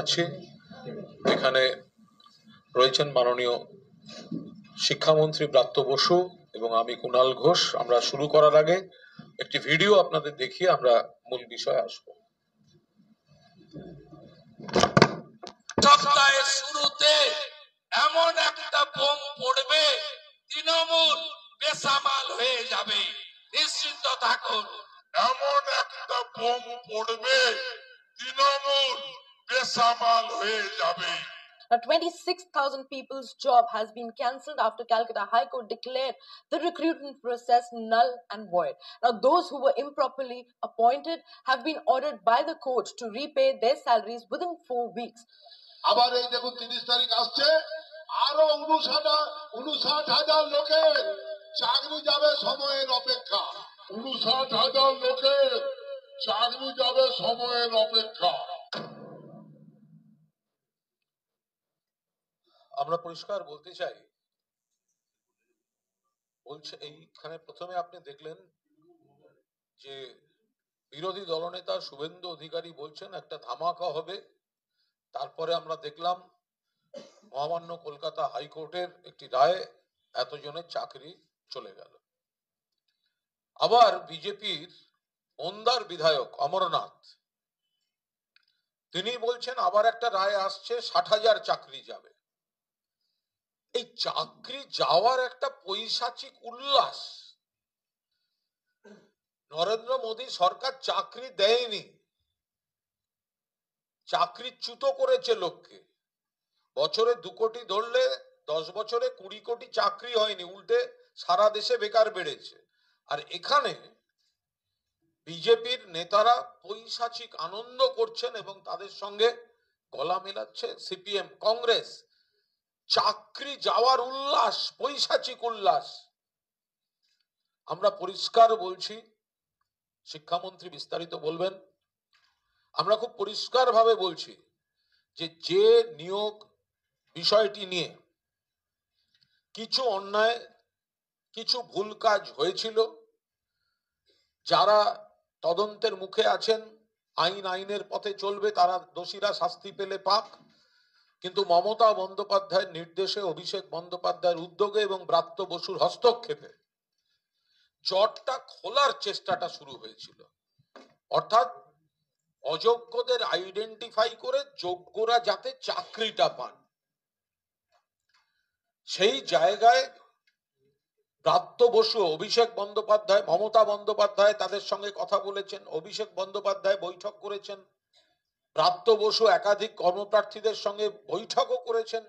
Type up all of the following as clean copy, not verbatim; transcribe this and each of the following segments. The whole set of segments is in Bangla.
জানাচ্ছি এখানে রয়েছেন মাননীয় শিক্ষামন্ত্রী ব্রাত্য বসু এবং আমি কুণাল ঘোষ। আমরা শুরু করার আগে একটি ভিডিও আপনাদের দেখিয়ে আমরা মূল বিষয়ে আসব। সপ্তাহের শুরুতে এমন একটা বোম পড়বে, তৃণমূল বেসামাল হয়ে যাবে, নিশ্চিন্ত থাকুন। এমন একটা বোম পড়বে, তৃণমূল বেসামাল হয়ে যাবে। Now, 26,000 people's job has been cancelled after Calcutta High Court declared the recruitment process null and void. Now, those who were improperly appointed have been ordered by the court to repay their salaries within 4 weeks. আবার এই দেখুন 30 তারিখ আসছে, আরো 59,000 লোকের চাকরি যাবে সময়ের অপেক্ষা। 59,000 লোকের চাকরি যাবে সময়ের অপেক্ষা। আমরা পরিষ্কার বলতে চাই, বলছে এইখানে প্রথমে আপনি দেখলেন যে বিরোধী দলনেতা শুভেন্দু অধিকারী বলছেন একটা ধামাকা হবে। তারপরে আমরা দেখলাম মহামান্য কলকাতা হাইকোর্টের একটি রায়, এতজনের চাকরি চলে গেল। আবার বিজেপির ওন্দার বিধায়ক অমরনাথ তিনি বলছেন আবার একটা রায় আসছে, 60,000 চাকরি যাবে। এই চাকরি যাওয়ার একটা পৈশাচিক উল্লাস। নরেন্দ্র মোদী সরকার চাকরি দেয়নি, চাকরিচ্যুত করেছে লোককে। বছরে 2 কোটি ধরলে 10 বছরে 20 কোটি চাকরি হয়নি, উল্টে সারা দেশে বেকার বেড়েছে। আর এখানে বিজেপির নেতারা পৈশাচিক আনন্দ করছেন এবং তাদের সঙ্গে গলা মেলাচ্ছে সিপিএম, কংগ্রেস। চাকরি যাওয়ার উল্লাস, পৈশাচিক উল্লাস। আমরা পরিষ্কার বলছি, শিক্ষামন্ত্রী বিস্তারিত বলবেন। আমরা খুব পরিষ্কার ভাবে বলছি যে নিয়োগ বিষয়টি নিয়ে কিছু অন্যায়, কিছু ভুল কাজ হয়েছিল, যারা তদন্তের মুখে আছেন, আইনের পথে চলবে, তারা দোষীরা শাস্তি পেলে পাক। কিন্তু মমতা বন্দ্যোপাধ্যায়ের নির্দেশে, অভিষেক বন্দ্যোপাধ্যায়ের উদ্যোগে এবং ব্রাত্য বসুর হস্তক্ষেপে জটটা খোলার চেষ্টাটা শুরু হয়েছিল। অর্থাৎ অযোগ্যদের আইডেন্টিফাই করে যোগ্যরা যাতে চাকরিটা পান, সেই জায়গায় ব্রাত্য বসু, অভিষেক বন্দ্যোপাধ্যায়, মমতা বন্দ্যোপাধ্যায় তাদের সঙ্গে কথা বলেছেন, অভিষেক বন্দ্যোপাধ্যায় বৈঠক করেছেন, ব্রাত্য বসু একাধিক কর্মপ্রার্থীদের সঙ্গে বৈঠকও করেছেন।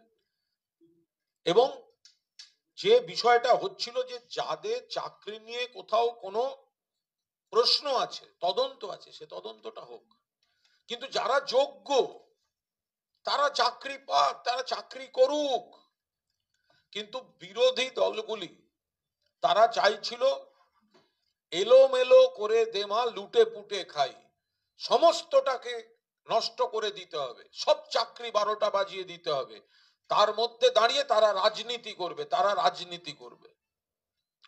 এবং যে বিষয়টা হচ্ছিল যে যাদের চাকরি নিয়ে কোথাও কোনো প্রশ্ন আছে, তদন্ত আছে, সে তদন্তটা হোক। কিন্তু যারা যোগ্য তারা চাকরি পাক, তারা চাকরি করুক। কিন্তু বিরোধী দলগুলি তারা চাইছিল এলোমেলো করে দেমা লুটে পুটে খাই, সমস্তটাকে নষ্ট করে দিতে হবে, সব চাকরি 12টা বাজিয়ে দিতে হবে। তার মধ্যে দাঁড়িয়ে তারা রাজনীতি করবে, তারা রাজনীতি করবে।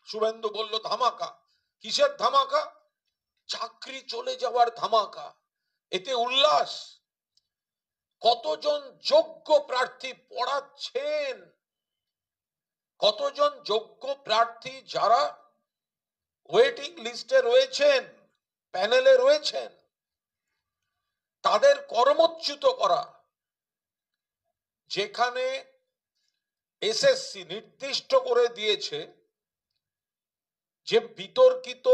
শুভেন্দু বলল ধামাকা। কিসের ধামাকা? চাকরি চলে যাওয়ার ধামাকা। এতে উল্লাস। কতজন যোগ্য প্রার্থী পড়াচ্ছেন, কতজন যোগ্য প্রার্থী যারা ওয়েটিং লিস্টে রয়েছেন, প্যানেলে রয়েছেন, তাদের কর্মচ্যুত করা। যেখানে এসএসসি নির্দিষ্ট করে দিয়েছে যে বিতর্কিত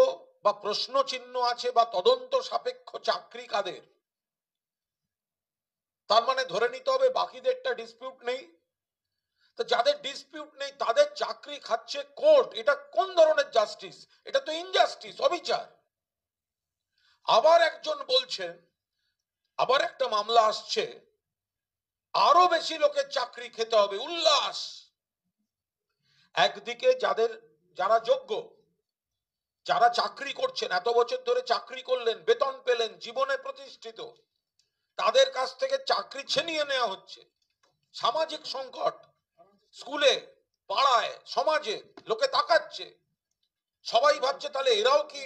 বা প্রশ্ন চিহ্ন আছে বা তদন্ত সাপেক্ষ চাকরি কাদের, তার মানে ধরে নিতে হবে বাকিদেরটা ডিসপিউট নেই। তো যাদের ডিসপিউট নেই তাদের চাকরি খাচ্ছে কোর্ট। এটা কোন ধরনের জাস্টিস? এটা তো ইনজাস্টিস, অবিচার। আবার একজন বলছেন, আবার একটা মামলা আসছে, আরো বেশি লোকের চাকরি খেতে হবে, উল্লাস। একদিকে যারা যোগ্য, যারা চাকরি করছেন, এত বছর ধরে চাকরি করলেন, বেতন পেলেন, জীবনে প্রতিষ্ঠিত, তাদের কাছ থেকে চাকরি ছিনিয়ে নেওয়া হচ্ছে। সামাজিক সংকট, স্কুলে, পাড়ায়, সমাজে লোকে তাকাচ্ছে, সবাই ভাবছে তাহলে এরাও কি,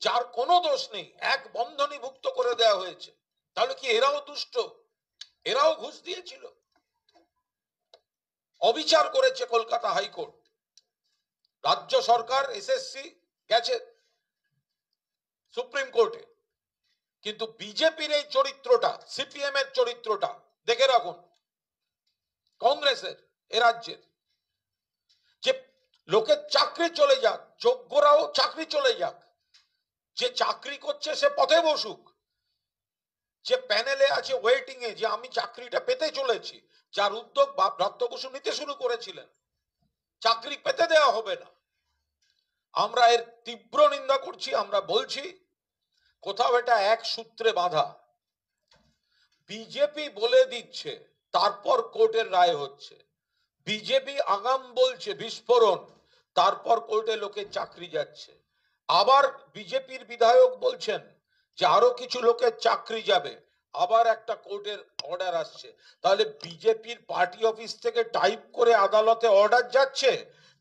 যার কোনো দোষ নেই, এক বন্ধনীভুক্ত করে দেওয়া হয়েছে, তাহলে কি এরাও দুষ্ট? এরাও ঘুষ দিয়েছিল। অবিচার করেছে কলকাতা হাইকোর্ট, রাজ্য সরকার এসএসসি গেছে সুপ্রিম কোর্টে, কিন্তু বিজেপির এই চরিত্রটা, সিপিএম এর চরিত্রটা দেখে রাখুন, কংগ্রেসের এ রাজ্যের, যে লোকের চাকরি চলে যাক, যোগ্যরাও চাকরি চলে যাক, যে চাকরি করছে সে পথে বসুক, যে প্যানেলে আছে ওয়েটিং এ যে আমি চাকরিটা পেতে চলেছি, যার উদ্যোগ ব্রাত্য বসু নিতে শুরু করেছিলেন, চাকরি পেতে দেওয়া হবে না। আমরা এর তীব্র নিন্দা করছি। আমরা বলছি কোথাও এটা এক সূত্রে বাঁধা। বিজেপি বলে দিচ্ছে, তারপর কোর্টের রায় হচ্ছে। বিজেপি আগাম বলছে বিস্ফোরণ, তারপর কোর্টে লোকের চাকরি যাচ্ছে। আবার বিজেপির বিধায়ক বলছেন যে আরো কিছু লোকের চাকরি যাবে, আবার একটা কোর্টের অর্ডার আসছে। তাহলে বিজেপির পার্টি অফিস থেকে টাইপ করে আদালতে অর্ডার যাচ্ছে,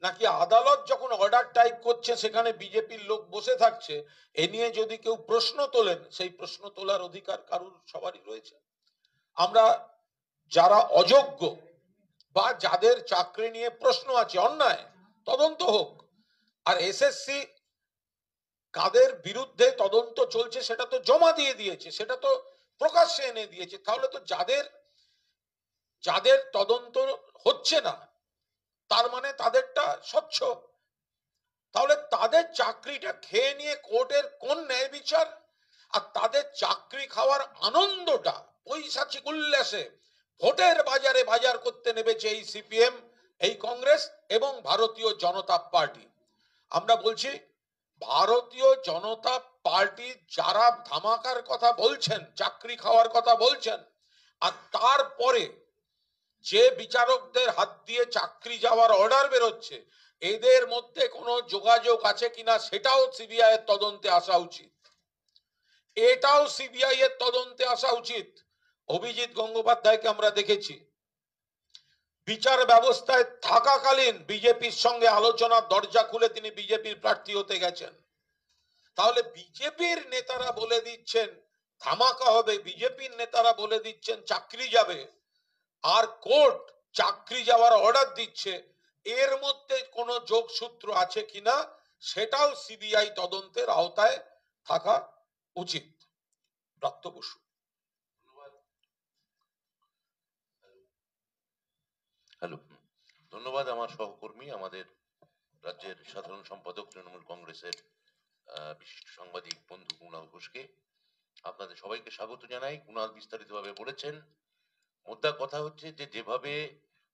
নাকি আদালত যখন অর্ডার টাইপ করছে সেখানে বিজেপির লোক বসে থাকছে? এ নিয়ে যদি কেউ প্রশ্ন তোলেন, সেই প্রশ্ন তোলার অধিকার কারুর সবারই রয়েছে। আমরা যারা অযোগ্য বা যাদের চাকরি নিয়ে প্রশ্ন আছে, অন্যায় তদন্ত হোক। আর এসএসসি কাদের বিরুদ্ধে তদন্ত চলছে সেটা তো জমা দিয়ে দিয়েছে, সেটা তো প্রকাশ্যে এনে দিয়েছে। তাহলে তো যাদের তদন্ত হচ্ছে না, তার মানে তাদেরটা স্বচ্ছ। তাহলে তাদের চাকরিটা খেয়ে নিয়ে কোর্টের কোন ন্যায় বিচার? আর তাদের চাকরি খাওয়ার আনন্দটা, পৈশাচিক উল্লাসে ভোটের বাজারে বাজার করতে নেমেছে এই সিপিএম, এই কংগ্রেস এবং ভারতীয় জনতা পার্টি। আমরা বলছি, ভারতীয় জনতা পার্টি যারা ধামাকার কথা বলছেন, চাকরি খাওয়ার কথা বলছেন, আর তারপরে যে বিচারকদের হাত দিয়ে চাকরি যাওয়ার অর্ডার বেরোচ্ছে, এদের মধ্যে কোনো যোগাযোগ আছে কিনা সেটাও সিবিআই এর তদন্তে আসা উচিত। এটাও সিবিআই এর তদন্তে আসা উচিত। অভিজিৎ গঙ্গোপাধ্যায়কে আমরা দেখেছি বিচার ব্যবস্থায় থাকাকালীন বিজেপির সঙ্গে আলোচনার দরজা খুলে তিনি বিজেপির প্রার্থী হতে গেছেন। তাহলে বিজেপির নেতারা বলে দিচ্ছেন ধামাকা হবে, বিজেপির নেতারা বলে দিচ্ছেন চাকরি যাবে, আর কোর্ট চাকরি যাওয়ার অর্ডার দিচ্ছে, এর মধ্যে কোনো যোগসূত্র আছে কিনা সেটাও সিবিআই তদন্তের আওতায় থাকা উচিত। ব্রাত্য বসু। হ্যালো, ধন্যবাদ আমার সহকর্মী, আমাদের রাজ্যের সাধারণ সম্পাদক তৃণমূল কংগ্রেসের বিশিষ্ট সাংবাদিক বন্ধু কুণাল ঘোষকে। আপনাদের সবাইকে স্বাগত জানাই। কুণাল বিস্তারিতভাবে বলেছেন। মোদ্দা কথা হচ্ছে যে যেভাবে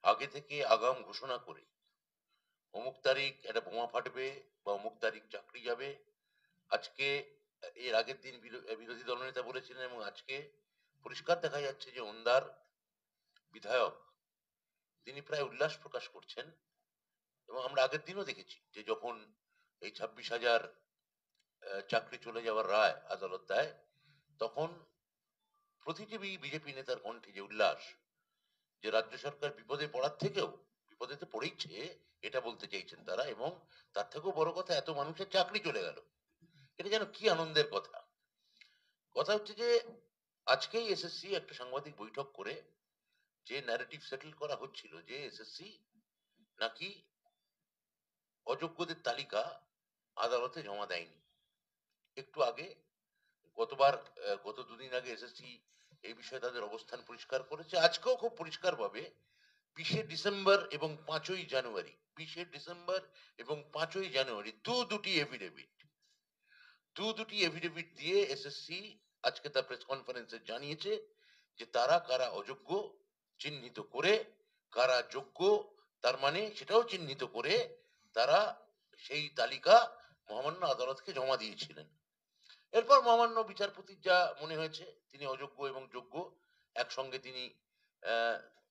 আগে থেকে আগাম ঘোষণা করে অমুক তারিখ একটা বোমা ফাটবে বা অমুক তারিখ চাকরি যাবে, আজকে এর আগের দিন বিরোধী দলনেতা বলেছিলেন, এবং আজকে পরিষ্কার দেখা যাচ্ছে যে ওন্দার বিধায়ক তিনি প্রায় উল্লাস প্রকাশ করছেন। এবং আমরা আগের দিনও দেখেছি যে যখন এই 26,000 চাকরি চলে যাওয়ার রায় আদালত দেয়, তখন প্রতিটি বিজেপি নেতার কণ্ঠে যে উল্লাস, যে রাজ্য সরকার বিপদে পড়ার থেকেও বিপদে তো পড়েইছে এটা বলতে চাইছেন তারা, এবং তার থেকেও বড় কথা এত মানুষের চাকরি চলে গেল, এটা যেন কি আনন্দের কথা। কথা হচ্ছে যে আজকেই এসএসসি একটা সাংবাদিক বৈঠক করে যে ন্যারেটিভ সেটেল করা হচ্ছিল যে এসএসসি নাকি অযোগ্যদের তালিকা আদালতে জমা দেয়নি। একটু আগে গত দুদিন আগে এসএসসি এই বিষয়ে তাদের অবস্থান পরিষ্কার করেছে। আজকেও খুব পরিষ্কার ভাবে 20শে ডিসেম্বর এবং 5ই জানুয়ারি 20শে ডিসেম্বর এবং 5ই জানুয়ারি দুটি এফিডেভিট দিয়ে এসএসসি আজকে তার প্রেস কনফারেন্সে জানিয়েছে যে তারা কারা অযোগ্য চিহ্নিত করে, কারা যোগ্য তার মানে সেটাও চিহ্নিত করে তারা সেই তালিকা মহামান্য আদালতকে জমা দিয়েছিলেন। এরপর মহামান্য বিচারপতির যা মনে হয়েছে তিনি অযোগ্য এবং যোগ্য একসঙ্গে তিনি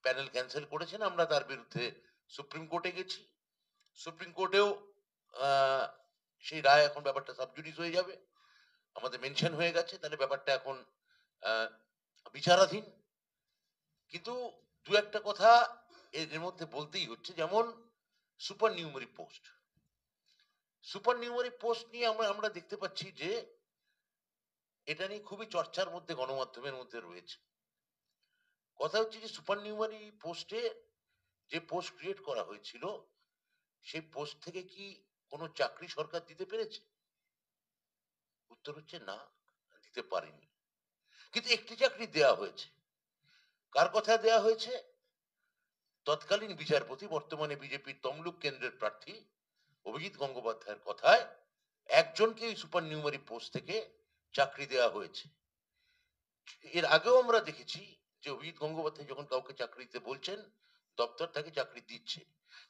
প্যানেল ক্যান্সেল করেছেন। আমরা তার বিরুদ্ধে সুপ্রিম কোর্টে গেছি। সুপ্রিম কোর্টেও সেই রায়, এখন ব্যাপারটা সাবজুডিস হয়ে যাবে, আমাদের মেনশন হয়ে গেছে, তাহলে ব্যাপারটা এখন বিচারাধীন। কিন্তু দু একটা কথা এর মধ্যে বলতেই হচ্ছে, যেমন সুপার নিউমারি পোস্ট নিয়ে আমরা দেখতে পাচ্ছি যে এটা নিয়ে খুবই চর্চার মধ্যে গণমাধ্যমের মধ্যে রয়েছে। কথা হচ্ছে যে সুপার নিউমারি পোস্টে যে পোস্ট ক্রিয়েট করা হয়েছিল সেই পোস্ট থেকে কি কোনো চাকরি সরকার দিতে পেরেছে? উত্তর হচ্ছে না, দিতে পারেনি। কিন্তু একটি চাকরি দেয়া হয়েছে। কার কথা দেয়া হয়েছে? তৎকালীন বিচারপতি, বর্তমানে বিজেপির তমলুক কেন্দ্রের প্রার্থী অভিজিৎ গঙ্গোপাধ্যায়ের কথায় একজনকে এই সুপার নিউমারি পোস্ট থেকে চাকরি দেওয়া হয়েছে। এর আগেও আমরা দেখেছি যে অভিজিৎ গঙ্গোপাধ্যায় যখন কাউকে চাকরি দিতে বলছেন, দপ্তর তাকে চাকরি দিচ্ছে।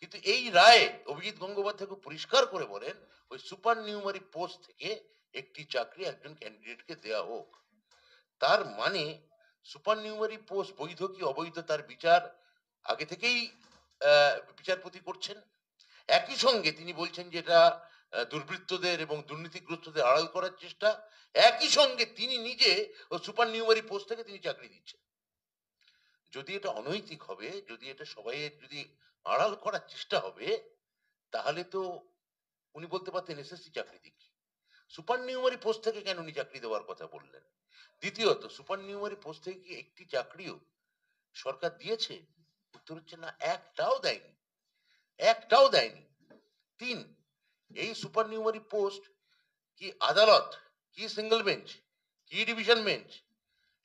কিন্তু এই রায়ে অভিজিৎ গঙ্গোপাধ্যায়কে পরিষ্কার করে বলেন ওই সুপার নিউমারি পোস্ট থেকে একটি চাকরি একজন ক্যান্ডিডেটকে দেয়া হোক। তার মানে সুপার নিউমারি পোস্ট বৈধ কি অবৈধ তার বিচার আগে থেকেই বিচারপতি করছেন। একই সঙ্গে তিনি বলছেন যে এটা দুর্বৃত্তদের এবং দুর্নীতিগ্রস্তদের আড়াল করার চেষ্টা। একই সঙ্গে তিনি নিজে ও সুপার নিউমারি পোস্ট থেকে তিনি চাকরি দিচ্ছেন। যদি এটা অনৈতিক হবে, যদি এটা সবাই যদি আড়াল করার চেষ্টা হবে, তাহলে তো উনি বলতে পারতেন এসএসসি চাকরি দিক। সুপার নিউমারি পোস্ট থেকে কেন উনি চাকরি দেওয়ার কথা বললেন? দ্বিতীয়ত, সুপার নিউমারি পোস্ট থেকে কি একটি চাকরিও সরকার দিয়েছে? উত্তর হচ্ছে না, একটাও দেয়নি, একটাও দেয়নি। 3, এই সুপার নিউমারি পোস্ট কি আদালত, কি সিঙ্গেল বেঞ্চ, কি ডিভিশন বেঞ্চ,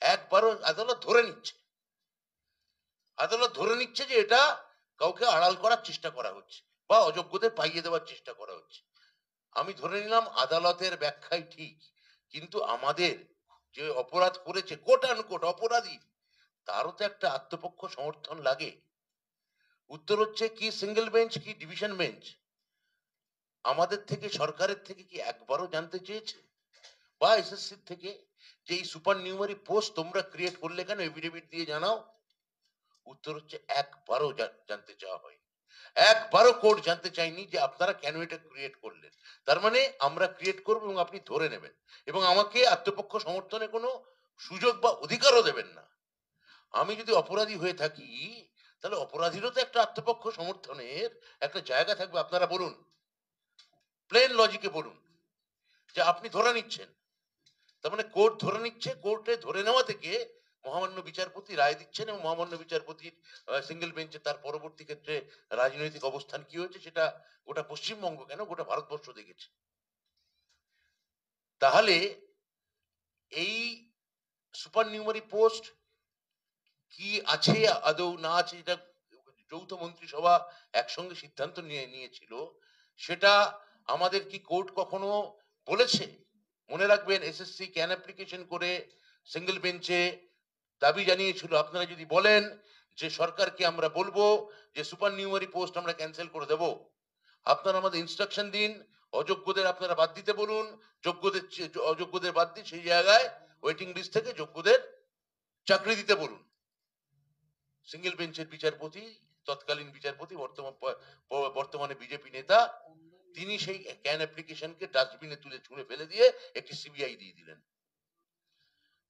একবারও আদালত ধরে নিচ্ছে, আদালত ধরে নিচ্ছে যে এটা কাউকে আড়াল করার চেষ্টা করা হচ্ছে বা অযোগ্যদের পাইয়ে দেওয়ার চেষ্টা করা হচ্ছে। আমি ধরে নিলাম আদালতের ব্যাখ্যাই ঠিক, কিন্তু আমাদের যে অপরাধ করেছে কোট আনকোট অপরাধী, তারও তো একটা আত্মপক্ষ সমর্থন লাগে। উত্তর হচ্ছে কি সিঙ্গেল বেঞ্চ, কি ডিভিশন বেঞ্চ আমাদের থেকে, সরকারের থেকে কি একবারও জানতে চেয়েছে? বা এসএসসি থেকে যে এই সুপার নিউমারি পোস্ট তোমরা ক্রিয়েট করলে কেন, এফিডেভিট দিয়ে জানাও। উত্তর হচ্ছে একবারও জানতে চাওয়া হয়নি, একবারও কোর্ট জানতে চাইনি যে আপনারা কেন এটা ক্রিয়েট করলেন। তার মানে আমরা ক্রিয়েট করবো এবং আপনি ধরে নেবেন এবং আমাকে আত্মপক্ষ সমর্থনে কোনো সুযোগ বা অধিকারও দেবেন না। আমি যদি অপরাধী হয়ে থাকি, তাহলে অপরাধীরও তো একটা আত্মপক্ষ সমর্থনের একটা জায়গা থাকবে। আপনারা বলুন, প্লেন লজিকে বলুন যে আপনি ধরে নিচ্ছেন, তার মানে কোর্ট ধরে নিচ্ছে, কোর্টে ধরে নেওয়া থেকে মহামান্য বিচারপতি রায় দিচ্ছেন এবং মহামান্য বিচারপতির সিঙ্গেল বেঞ্চে তার পরবর্তী ক্ষেত্রে রাজনৈতিক অবস্থান কি হয়েছে সেটা গোটা পশ্চিমবঙ্গ কেন গোটা ভারতবর্ষ দেখেছে। তাহলে এই সুপার নিউমারি পোস্ট কি আছে আদৌ না আছে, যেটা যৌথ মন্ত্রিসভা একসঙ্গে সিদ্ধান্ত নিয়েছিল, সেটা আমাদের কি কোর্ট কখনো বলেছে? মনে রাখবেন, এসএসসি ক্যান অ্যাপ্লিকেশন করে সিঙ্গেল বেঞ্চে দাবি জানিয়েছিল, আপনারা যদি বলেন যে সরকারকে আমরা বলবো যে সুপার নিউমারি পোস্ট আমরা ক্যান্সেল করে দেব, আপনারা আমাদের ইনস্ট্রাকশন দিন, অযোগ্যদের আপনারা বাদ দিতে বলুন, অযোগ্যদের বাদ দিয়ে সেই জায়গায় ওয়েটিং লিস্ট থেকে যোগ্যদের চাকরি দিতে বলুন। সিঙ্গেল বেঞ্চের বিচারপতি, তৎকালীন বিচারপতি, বর্তমানে বিজেপি নেতা, তিনি সেই ক্যান অ্যাপ্লিকেশনকে ডাস্টবিনে তুলে ছুঁড়ে ফেলে দিয়ে একটি সিবিআই দিয়ে দিলেন।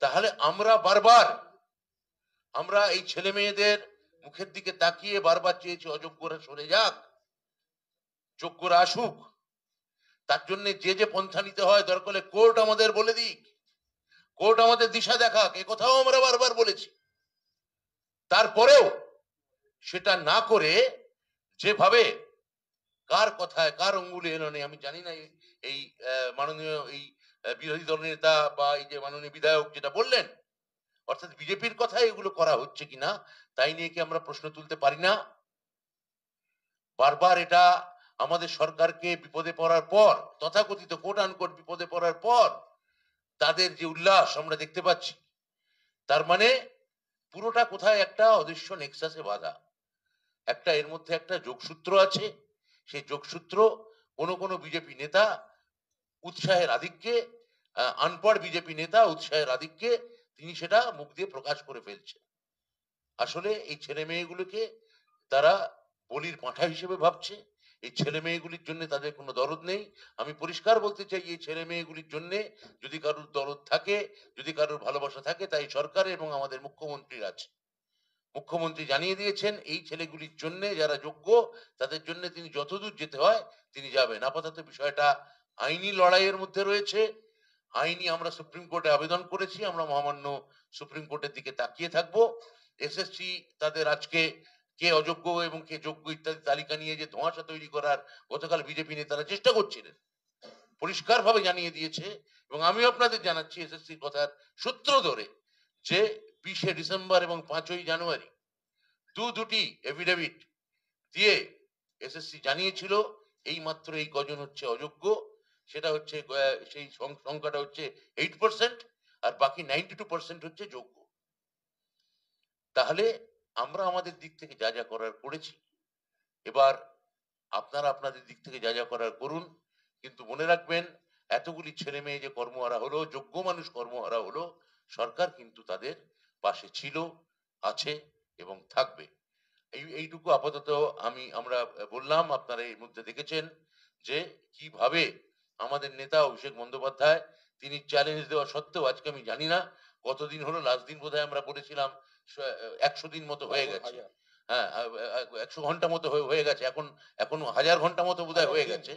তাহলে আমরা বারবার আমরা এই ছেলে মেয়েদের মুখের দিকে তাকিয়ে বারবার চেয়েছি অযোগ্যরা সরে যাক, যোগ্যরা আসুক। তার জন্য যে যে পন্থা নিতে হয় দরকার হলে কোর্ট আমাদের বলে দিক, কোর্ট আমাদের দিশা দেখাক, এ কথাও আমরা বারবার বলেছি। তারপরেও সেটা না করে যেভাবে কার কথায় কার অঙ্গুলি এলো নেই আমি জানি না, এই মাননীয় এই বিরোধী দল নেতা বা এই যে মাননীয় বিধায়ক যেটা বললেন, অর্থাৎ বিজেপির কথায় এগুলো করা হচ্ছে কিনা তাই নিয়ে কি আমরা প্রশ্ন তুলতে পারি না? বারবার এটা আমাদের সরকারকে বিপদে পড়ার পর, তথাকথিত কোট আনকোট বিপদে পড়ার পর তাদের যে উল্লাস আমরা দেখতে পাচ্ছি, তার মানে পুরোটা কোথায় একটা অদৃশ্য নেক্সাসে বাঁধা, একটা এর মধ্যে একটা যোগসূত্র আছে। সেই যোগসূত্র কোনো বিজেপি নেতা উৎসাহের আধিক্যে, আনপড় বিজেপি নেতা উৎসাহের আধিক্যে তিনি সেটা মুখ দিয়ে প্রকাশ করে ফেলছে। আসলে এই ছেলে মেয়েগুলোকে তারা বলির পাঁঠা হিসেবে ভাবছে। এই ছেলে মেয়েগুলির জন্য তাদের কোনো দরদ নেই। আমি পরিষ্কার বলতে চাই, এই ছেলে মেয়েগুলির জন্য যদি কারোর দরদ থাকে, যদি কারোর ভালোবাসা থাকে, তাই সরকার এবং আমাদের মুখ্যমন্ত্রীর আছে। মুখ্যমন্ত্রী জানিয়ে দিয়েছেন এই ছেলেগুলির জন্য যারা যোগ্য তাদের জন্য তিনি যতদূর যেতে হয় তিনি যাবেন। আপাতত বিষয়টা আইনি লড়াইয়ের মধ্যে রয়েছে। আইনি আমরা সুপ্রিম কোর্টে আবেদন করেছি, আমরা মহামান্য সুপ্রিম কোর্টের দিকে তাকিয়ে থাকবো এসএসসি তাদের আজকে কে অযোগ্য এবং কে যোগ্য ইত্যাদি তালিকা নিয়ে যে ধোঁয়াশা তৈরি করার গতকাল বিজেপি নেতারা চেষ্টা করছিলেন, পরিষ্কারভাবে জানিয়ে দিয়েছে। এবং আমি আপনাদের জানাচ্ছি এসএসসির কথার সূত্র ধরে যে 20শে ডিসেম্বর এবং 5ই জানুয়ারি দুটি এফিডেভিট দিয়ে এসএসসি জানিয়েছিল এই মাত্র এই কজন হচ্ছে অযোগ্য, সেটা হচ্ছে সেই সংখ্যাটা হচ্ছে 8%, আর বাকি 92% হচ্ছে যোগ্য। তাহলে আমরা আমাদের দিক থেকে যা যা করার করেছি, এবার আপনারা আপনাদের দিক থেকে যা যা করার করুন। কিন্তু মনে রাখবেন, এতগুলি ছেলে মেয়ে যে কর্মহারা হলো, যোগ্য মানুষ কর্মহারা হলো, সরকার কিন্তু তাদের পাশে ছিল, আছে এবং থাকবে। এইটুকু আপাতত আমরা বললাম। আপনারা এর মধ্যে দেখেছেন যে কিভাবে আমাদের নেতা অভিষেক বন্দ্যোপাধ্যায় তিনি চ্যালেঞ্জ দেওয়া সত্ত্বেও, আজকে আমি জানি না কতদিন হলো, লাস্ট দিন বোধহয় আমরা বলেছিলাম 100 দিন মতো হয়ে গেছে, হ্যাঁ 100 ঘন্টা মতো হয়ে গেছে, এখন 1000 ঘন্টা মতো বোধহয় হয়ে গেছে,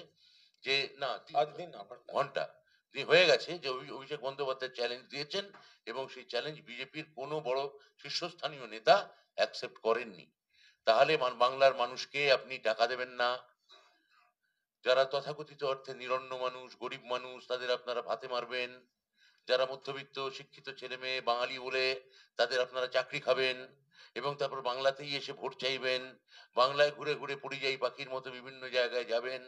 যে না ঘন্টা দিয়ে হয়ে গেছে যে অভিষেক বন্দ্যোপাধ্যায় চ্যালেঞ্জ দিয়েছেন এবং সেই চ্যালেঞ্জ বিজেপির কোনো বড় শীর্ষস্থানীয় নেতা অ্যাকসেপ্ট করেননি। তাহলে বাংলার মানুষকে আপনি টাকা দেবেন না, যারা তথাকথিত অর্থে নিরন্ন মানুষ, গরিব মানুষ, তাদের আপনারা ভাতে মারবেন, যারা মধ্যবিত্ত শিক্ষিত ছেলে মেয়ে বাঙালি বলে তাদের আপনারা চাকরি খাবেন এবং তারপর বাংলাতেই এসে ভোট চাইবেন, বাংলায় ঘুরে ঘুরে পরিযায়ী পাখির মতো বিভিন্ন জায়গায় যাবেন,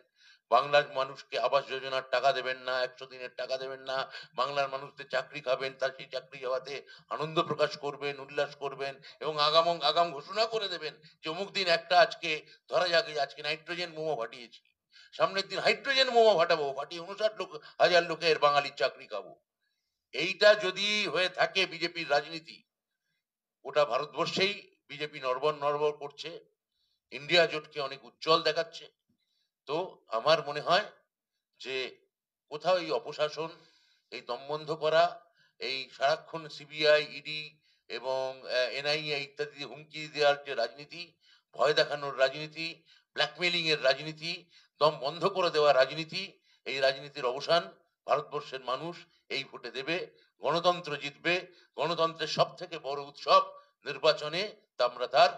বাংলার মানুষকে আবাস যোজনার টাকা দেবেন না, 100 দিনের টাকা দেবেন না, বাংলার মানুষদের চাকরি খাবেন, তার সেই চাকরি যাওয়াতে আনন্দ প্রকাশ করবেন, উল্লাস করবেন এবং আগাম ঘোষণা করে দেবেন যে অমুক দিন একটা, আজকে ধরা যাক আজকে নাইট্রোজেন বোমা ফাটিয়েছি, সামনের দিন হাইড্রোজেন বোমা ফাটাবো, ফাটিয়ে 59,000 লোকের বাঙালির চাকরি খাবো। এইটা যদি হয়ে থাকে বিজেপির রাজনীতি, গোটা ভারতবর্ষেই বিজেপি নড়বড় করছে, ইন্ডিয়া জোটকে অনেক উজ্জ্বল দেখাচ্ছে। তো আমার মনে হয় যে কোথাও এই অপশাসন, এই দমবন্ধ করা, এই সারাক্ষণ সিবিআই, ইডি এবং এনআইএ ইত্যাদি হুমকি দেওয়ার যে রাজনীতি, ভয় দেখানোর রাজনীতি, ব্ল্যাকমেলিং এর রাজনীতি, দম বন্ধ করে দেওয়ার রাজনীতি, এই রাজনীতির অবসান ভারতবর্ষের মানুষ এই ভোটে দেবে, গণতন্ত্র জিতবে। গণতন্ত্রের সব থেকে বড় উৎসব নির্বাচনে, তা আমরা তার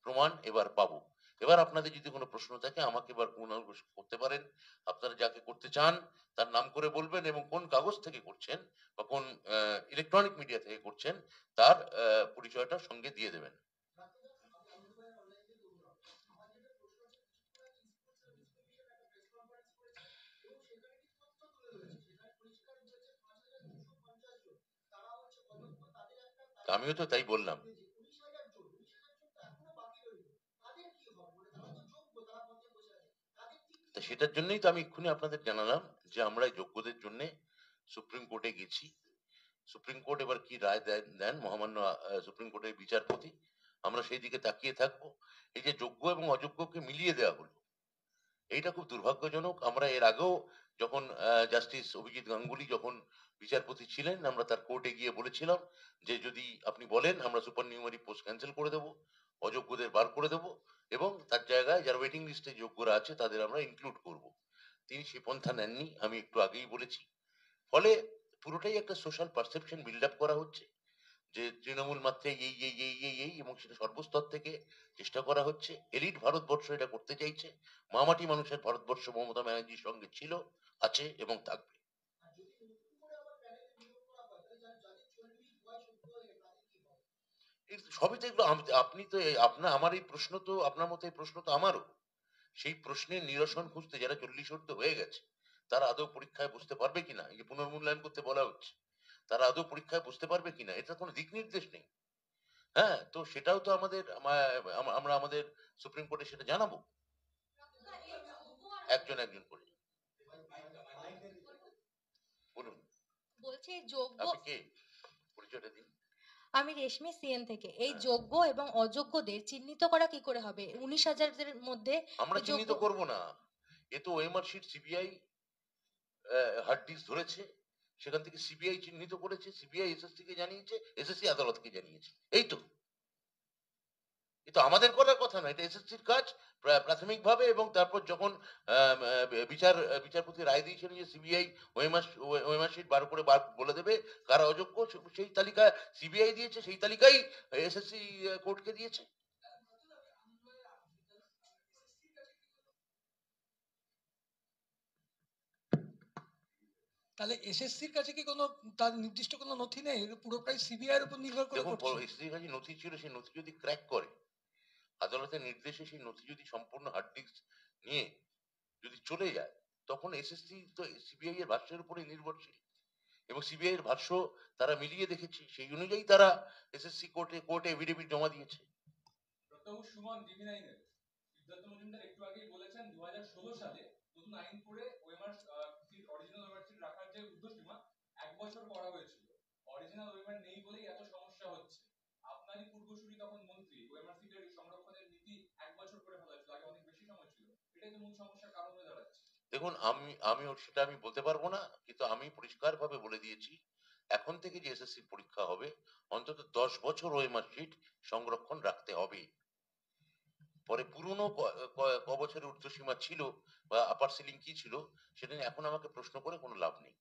প্রমাণ এবার পাবো। এবার আপনাদের যদি কোনো প্রশ্ন থাকে আমাকে এবার করতে পারেন, আপনারা যাকে করতে চান তার নাম করে বলবেন এবং কোন কাগজ থেকে করছেন বা কোন ইলেকট্রনিক মিডিয়া থেকে করছেন তার পরিচয়টা সঙ্গে দিয়ে দেবেন। আমিও তো তাই বললাম। তা সেটার জন্যই তো আমি এক্ষুনি আপনাদের জানালাম যে আমরা যোগ্যদের জন্য সুপ্রিম কোর্টে গেছি। সুপ্রিম কোর্ট এবার কি রায় দেন মহামান্য সুপ্রিম কোর্টের বিচারপতি, আমরা সেই দিকে তাকিয়ে থাকবো। এই যে যোগ্য এবং অযোগ্যকে মিলিয়ে দেওয়া হলো, এইটা খুব দুর্ভাগ্যজনক। আমরা এর আগেও যখন জাস্টিস অভিজিৎ গাঙ্গুলি যখন বিচারপতি ছিলেন, আমরা তার কোর্টে গিয়ে বলেছিলাম যে যদি আপনি বলেন আমরা সুপার নিউমারি পোস্ট ক্যান্সেল করে দেবো, অযোগ্যদের বার করে দেবো এবং তার জায়গায় যারা ওয়েটিং লিস্টে যোগ্যরা আছে তাদের আমরা ইনক্লুড করব। তিনি সে পন্থা নেননি, আমি একটু আগেই বলেছি। ফলে পুরোটাই একটা সোশ্যাল পারসেপশন বিল্ড আপ করা হচ্ছে যে তৃণমূল মাত্রে এই এবং সেটা সর্বস্তর থেকে চেষ্টা করা হচ্ছে। এলিট ভারতবর্ষ এটা করতে চাইছে। মামাটি মানুষের ভারতবর্ষ মমতা ব্যানার্জির সঙ্গে ছিল, আছে এবং থাকবে। সবই তো এগুলো আপনি তো আমার এই প্রশ্ন তো, আপনার মতো এই প্রশ্ন তো আমারও। সেই প্রশ্নের নিরসন খুঁজতে যারা 40 হয়ে গেছে তারা আদৌ পরীক্ষায় বসতে পারবে কিনা, এই যে পুনর্মূল্যায়ন করতে বলা হচ্ছে, তারা আদৌ পরীক্ষায় বসতে পারবে কিনা, এটা কোনো দিক নির্দেশ নেই। হ্যাঁ, তো সেটাও তো আমরা আমাদের সুপ্রিম কোর্টে সেটা জানাবো একজন করে। বলুন, বলছি যোগ্য, আপনি কে, পরিচয়টা দিন। আমি রেশমি সিএন থেকে। এই যোগ্য এবং অযোগ্যদের চিহ্নিত করা কি করে হবে? 19,000-এর মধ্যে আমরা চিহ্নিত যোগ্য করব না, এ তো OMR sheet CBI hard disk ধরেছে, সেখান থেকে সিবিআই চিহ্নিত করেছে, সিবিআই এসএসসি কে জানিয়েছে, এসএসসি আদালতকে জানিয়েছে। এই তো কিন্তু আমাদের করার কথা না, এটা এসএসসির কাজ প্রাথমিকভাবে, এবং তারপর যখন বিচারপতি রায় দিয়েছেন যে সিবিআই ওএমআর শিট বার করে বলে দেবে কারা অযোগ্য, সেই তালিকা সিবিআই দিয়েছে, সেই তালিকাই এসএসসি কোর্টকে দিয়েছে। তাহলে এসএসসির কাছে কি কোনো তার নির্দিষ্ট কোনো নথি নেই, পুরোটাই সিবিআই এর উপর নির্ভর করে দেখুন, করছে? এসএসসির কাছে নথি ছিল, সেই নথি যদি ক্র্যাক করে, আদালতের নির্দেশে সেই নথি যদি সম্পূর্ণ হার্ড ডিস্ক নিয়ে যদি চলে যায়, তখন এসএসসি তো সিবিআই এর ভাষ্যের উপরে নির্ভরশীল, এবং সিবিআই এর ভাষ্য তারা মিলিয়ে দেখেছে, সেই অনুযায়ী তারা এসএসসি কোর্টে এফিডেভিট জমা দিয়েছে। ডক্টর সুমন ডিভিন আইনের সিদ্ধার্থ মজুমদার একটু আগেই বলেছেন 2016 সালে নতুন আইন করে ওএমআর অরিজিনাল ওএমআর সিট রাখার যে উর্ধ্বসীমা 1 বছর করা হয়েছিল। অরিজিনাল ওএমআর নেই বলেই এত সমস্যা হচ্ছে। আপনারই পূর্বসূরি তখন মন্ত্রী ওএমআর সিটের সংরক্ষণের নীতি 1 বছর করে ফেলা হয়েছিল, আগে অনেক বেশি সময় ছিল। এটাই তো মূল সমস্যার কারণ হয়ে দাঁড়াচ্ছে। দেখুন, সেটা আমি বলতে পারবো না, কিন্তু আমি পরিষ্কার ভাবে বলে দিয়েছি, এখন থেকে যে এসএসসি পরীক্ষা হবে অন্তত 10 বছর ওএমআর শিট সংরক্ষণ রাখতে হবে। পরে পুরনো ক বছরের ঊর্ধ্বসীমা ছিল বা আপার সিলিং কি ছিল, সেটা নিয়ে এখন আমাকে প্রশ্ন করে কোনো লাভ নেই।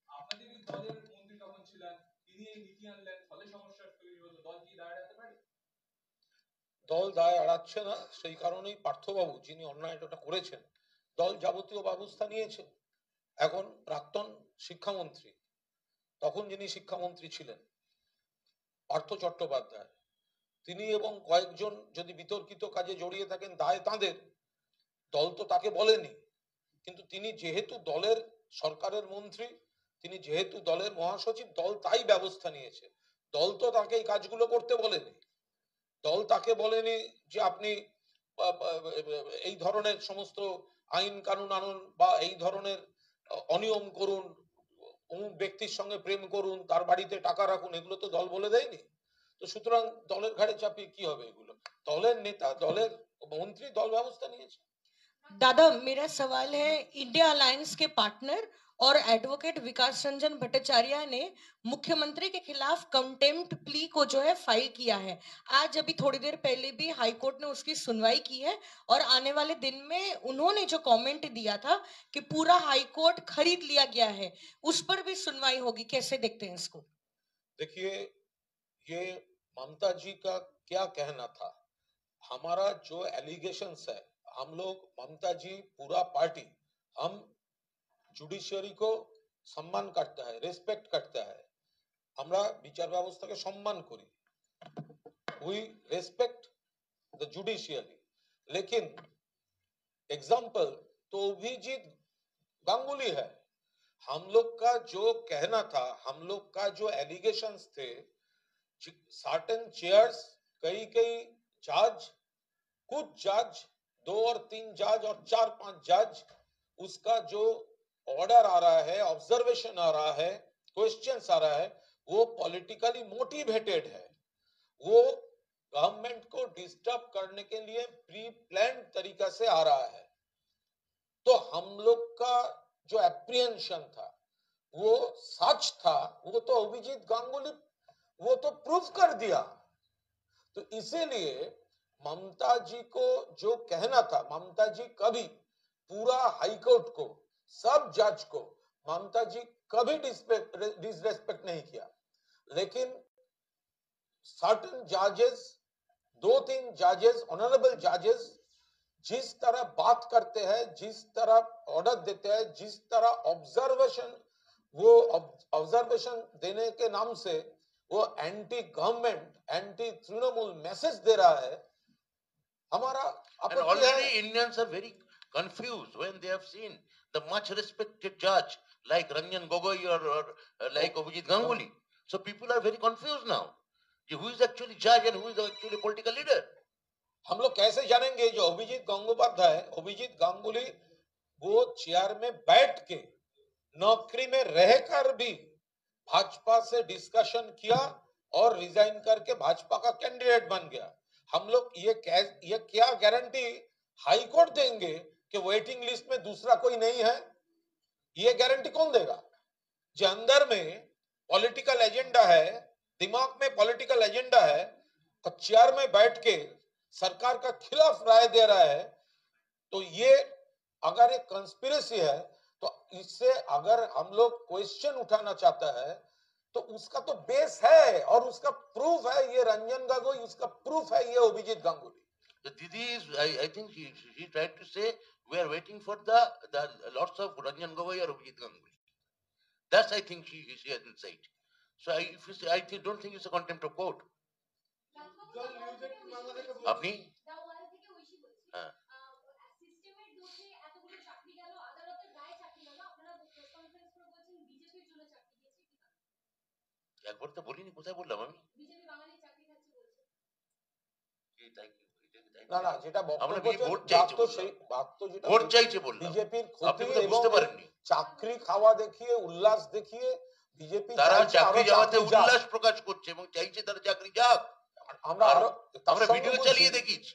আপনাদেরই দলের মন্ত্রী তখন ছিলেন, তিনি এই নীতি আনলেন, ফলে সমস্যা তৈরি হলো, দল কি দায় এড়াতে পারে? দল দায় এড়াচ্ছে না, সেই কারণেই পার্থবাবু যিনি অন্যায়টা করেছেন, দল যাবতীয় ব্যবস্থা নিয়েছে। এখন প্রাক্তন শিক্ষামন্ত্রী, তখন যিনি শিক্ষামন্ত্রী ছিলেন পার্থ চট্টোপাধ্যায়, তিনি এবং কয়েকজন যদি বিতর্কিত কাজে জড়িয়ে থাকেন, দায় তাঁদের। দল তো তাকে বলেনি, কিন্তু তিনি যেহেতু দলের সরকারের মন্ত্রী, তিনি যেহেতু দলের মহাসচিব, দল তাই ব্যবস্থা নিয়েছে। দল তো তাকে এই কাজগুলো করতে বলেনি। দল তাকে বলেনি যে আপনি এই ধরনের সমস্ত আইন কানুন আনুন বা এই ধরনের অনিয়ম করুন, অমুক ব্যক্তির সঙ্গে প্রেম করুন, তার বাড়িতে টাকা রাখুন, এগুলো তো দল বলে দেয়নি। তো সুতরাং দলের ঘাড়ে চাপিয়ে কি হবে? এগুলো দলের নেতা, দলের মন্ত্রী, দল ব্যবস্থা নিয়েছে। दादा मेरा सवाल है, इंडिया अलायंस के पार्टनर और एडवोकेट विकास रंजन भट्टाचार्य ने मुख्यमंत्री के खिलाफ कंटेम्प्ट प्ली को जो है फाइल किया है। आज अभी थोड़ी देर पहले भी हाई कोर्ट ने उसकी सुनवाई की है और आने वाले दिन में उन्होंने जो कमेंट दिया था कि पूरा हाई कोर्ट खरीद लिया गया है, उस पर भी सुनवाई होगी। कैसे देखते हैं इसको? देखिए, ये ममता जी का क्या कहना था। हमारा जो एलिगेशंस है, हम लोग ममता जी पूरा पार्टी, हम जुडिशियरी को सम्मान करता है, रेस्पेक्ट करता है, আমরা বিচার ব্যবস্থাকে সম্মান করি, we respect the judiciary। लेकिन एग्जाम्पल तो अभिजीत गांगुली है। हम लोग का जो कहना था, हम लोग का जो एलिगेशंस थे, सर्टेन चेयर्स, कई जज, कुछ जज, 2 और 3 जज और 4-5 जज, उसका जो ऑर्डर आ रहा है, ऑब्जर्वेशन आ रहा है, क्वेश्चंस आ रहा है, वो पॉलिटिकली मोटिवेटेड है। वो गवर्नमेंट को डिस्टर्ब करने के लिए प्री प्लान तरीका से आ रहा है। तो हम लोग का जो एप्रिहेंशन था वो सच था, वो तो अभिजीत गांगुली वो तो प्रूफ कर दिया। तो इसीलिए ममता जी को जो कहना था, ममता जी कभी पूरा हाईकोर्ट को, सब जज को ममता जी कभी डिसरेस्पेक्ट नहीं किया। लेकिन सर्टेन जजेस, 2-3 जजेस, ऑनरेबल जजेस, जिस तरह बात करते हैं, जिस तरह ऑर्डर देते हैं, जिस तरह ऑब्जर्वेशन देने के नाम से वो anti government, anti Trinamool message दे रहा है, हमारा And already Indians are very confused when they have seen the much respected judge like Ranjan Gogoi or like Abhijit Ganguly. So people are very confused now. Who is actually judge and who is actually political leader? हम लोग कैसे जानेंगे? जो अभिजीत गंगोपाध्याय, अभिजीत गांगुली, वो चेयर में बैठ के, नौकरी में रहकर भी भाजपा से डिस्कशन किया और रिजाइन करके भाजपा का कैंडिडेट बन गया। हम लोग ये क्या गारंटी हाई कोर्ट देंगे कि वेटिंग लिस्ट में दूसरा कोई नहीं है? ये गारंटी कौन देगा? जो अंदर में पॉलिटिकल एजेंडा है, दिमाग में पॉलिटिकल एजेंडा है, और चेयर में बैठ के सरकार का खिलाफ राय दे रहा है, तो ये अगर एक कंस्पिरेसी है, तो इससे अगर हम लोग क्वेश्चन उठाना चाहता है तो उसका तो बेस है और उसका प्रूफ है ये रंजन गोगोई, उसका प्रूफ है ये Abhijit Ganguly. The Didi is, I think she tried to say we are waiting for the lots of Ranjan Gogoi or Abhijit Ganguly. That's I think she has insight. So I don't think it's a contempt of court. আপনি হ্যাঁ একবার তো বলিনি, কোথায় বললাম আমি? কি তাই কি? না না, যেটা আমরা বক্তব্য ভোট চাইছে যেটা ভোট চাইছে বললাম, বিজেপির আপনি ক্ষতি তো এবং বুঝতে পারেননি। চাকরি খাওয়া দেখিয়ে উল্লাস দেখিয়ে বিজেপি তারা চাইছে চাকরি আরো যাওয়াতে চাকরি যাক। উল্লাস প্রকাশ করছে এবং চাইছে তারা চাকরি যাক। আমরা আরো তার আমরা সঙ্গে ভিডিও বলছি চালিয়ে দেখিয়েছি।